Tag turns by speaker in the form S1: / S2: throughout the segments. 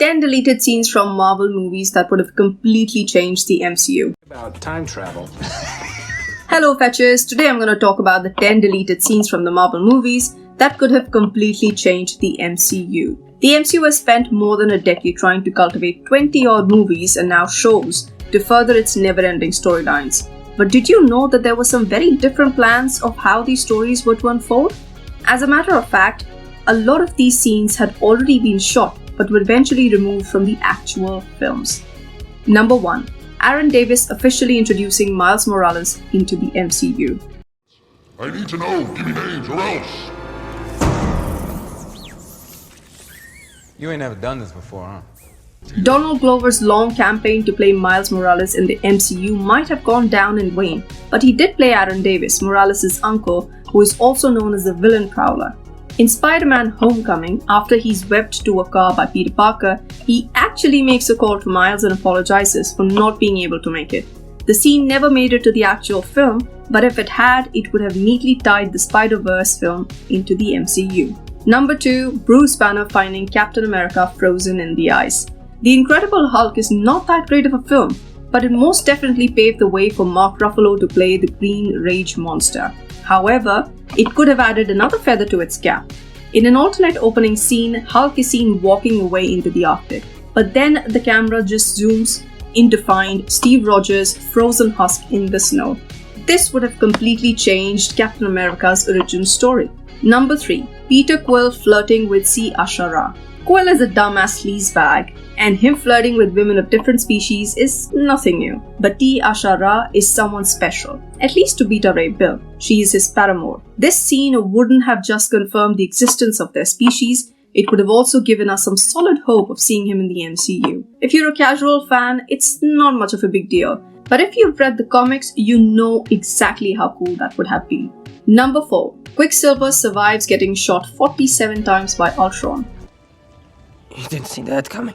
S1: 10 deleted scenes from Marvel movies that would have completely changed the MCU.
S2: About time travel.
S1: Hello fetchers, today I'm going to talk about the 10 deleted scenes from the Marvel movies that could have completely changed the MCU. The MCU has spent more than a decade trying to cultivate 20-odd movies and now shows to further its never-ending storylines. But did you know that there were some very different plans of how these stories were to unfold? As a matter of fact, a lot of these scenes had already been shot but were eventually removed from the actual films. Number 1. Aaron Davis officially introducing Miles Morales into the MCU.
S3: I need to know, give me names or else.
S2: You ain't never done this before, huh?
S1: Donald Glover's long campaign to play Miles Morales in the MCU might have gone down in vain, but he did play Aaron Davis, Morales' uncle, who is also known as the villain Prowler. In Spider-Man Homecoming, after he's webbed to a car by Peter Parker, he actually makes a call to Miles and apologizes for not being able to make it. The scene never made it to the actual film, but if it had, it would have neatly tied the Spider-Verse film into the MCU. Number 2. Bruce Banner finding Captain America frozen in the ice. The Incredible Hulk is not that great of a film, but it most definitely paved the way for Mark Ruffalo to play the Green Rage monster. However, it could have added another feather to its cap. In an alternate opening scene, Hulk is seen walking away into the Arctic, but then the camera just zooms in to find Steve Rogers' frozen husk in the snow. This would have completely changed Captain America's origin story. Number 3. Peter Quill flirting with C. Ashara. Quill is a dumbass sleazebag, and him flirting with women of different species is nothing new. But T. Ashara is someone special, at least to Beta Ray Bill. She is his paramour. This scene wouldn't have just confirmed the existence of their species, it would have also given us some solid hope of seeing him in the MCU. If you're a casual fan, it's not much of a big deal. But if you've read the comics, you know exactly how cool that would have been. Number 4. Quicksilver survives getting shot 47 times by Ultron.
S4: You didn't see that coming.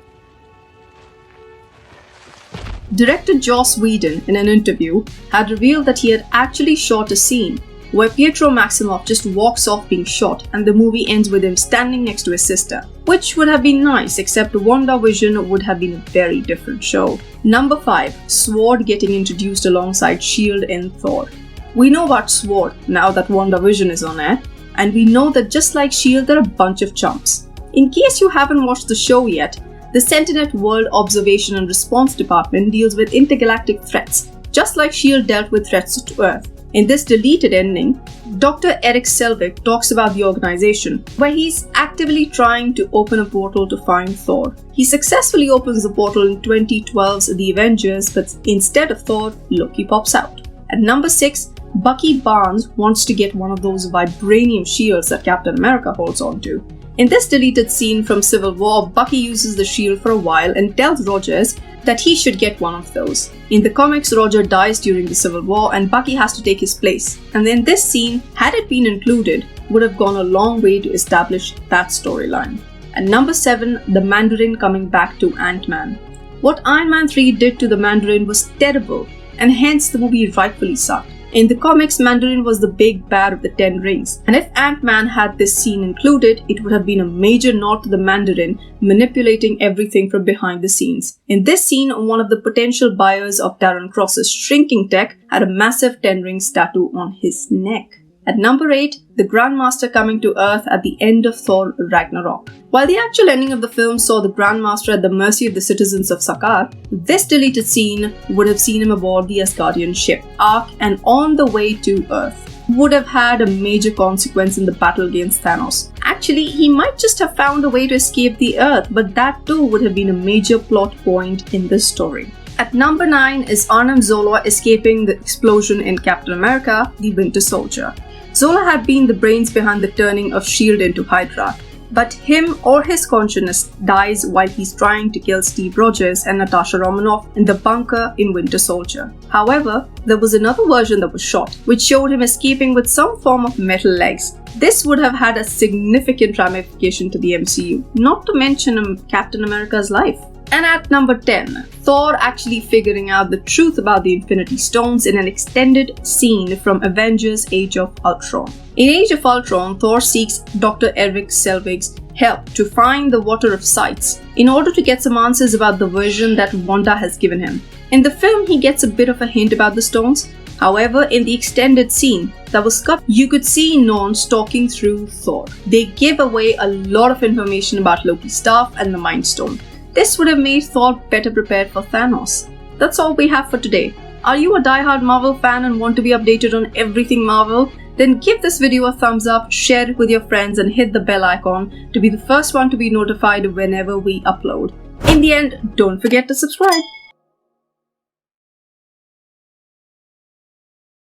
S1: Director Joss Whedon, in an interview, had revealed that he had actually shot a scene where Pietro Maximoff just walks off being shot and the movie ends with him standing next to his sister, which would have been nice, except WandaVision would have been a very different show. Number 5. SWORD getting introduced alongside S.H.I.E.L.D. in Thor. We know about SWORD now that WandaVision is on air, and we know that just like S.H.I.E.L.D., they're a bunch of chumps. In case you haven't watched the show yet, the Sentinel World Observation and Response Department deals with intergalactic threats, just like S.H.I.E.L.D. dealt with threats to Earth. In this deleted ending, Dr. Eric Selvig talks about the organization, where he's actively trying to open a portal to find Thor. He successfully opens the portal in 2012's The Avengers, but instead of Thor, Loki pops out. At number 6, Bucky Barnes wants to get one of those vibranium shields that Captain America holds on to. In this deleted scene from Civil War, Bucky uses the shield for a while and tells Rogers that he should get one of those. In the comics, Roger dies during the Civil War and Bucky has to take his place. And then this scene, had it been included, would have gone a long way to establish that storyline. At number 7, the Mandarin coming back to Ant-Man. What Iron Man 3 did to the Mandarin was terrible, and hence the movie rightfully sucked. In the comics, Mandarin was the big bad of the 10 Rings, and if Ant-Man had this scene included, it would have been a major nod to the Mandarin manipulating everything from behind the scenes. In this scene, one of the potential buyers of Darren Cross's shrinking tech had a massive 10 Rings tattoo on his neck. At number 8, the Grandmaster coming to Earth at the end of Thor Ragnarok. While the actual ending of the film saw the Grandmaster at the mercy of the citizens of Sakaar, this deleted scene would have seen him aboard the Asgardian ship, Ark, and on the way to Earth. Would have had a major consequence in the battle against Thanos. Actually, he might just have found a way to escape the Earth, but that too would have been a major plot point in this story. At number 9 is Arnim Zola escaping the explosion in Captain America, the Winter Soldier. Zola had been the brains behind the turning of S.H.I.E.L.D. into Hydra, but him or his conscience dies while he's trying to kill Steve Rogers and Natasha Romanoff in the bunker in Winter Soldier. However, there was another version that was shot, which showed him escaping with some form of metal legs. This would have had a significant ramification to the MCU, not to mention Captain America's life. And at number 10, Thor actually figuring out the truth about the Infinity Stones in an extended scene from Avengers Age of Ultron. In Age of Ultron, Thor seeks Dr. Erik Selvig's help to find the Water of Sights in order to get some answers about the vision that Wanda has given him. In the film, he gets a bit of a hint about the stones. However, in the extended scene that was cut, you could see Norn stalking through Thor. They give away a lot of information about Loki's staff and the Mind Stone. This would have made Thor better prepared for Thanos. That's all we have for today. Are you a die-hard Marvel fan and want to be updated on everything Marvel? Then give this video a thumbs up, share it with your friends and hit the bell icon to be the first one to be notified whenever we upload. In the end, don't forget to subscribe.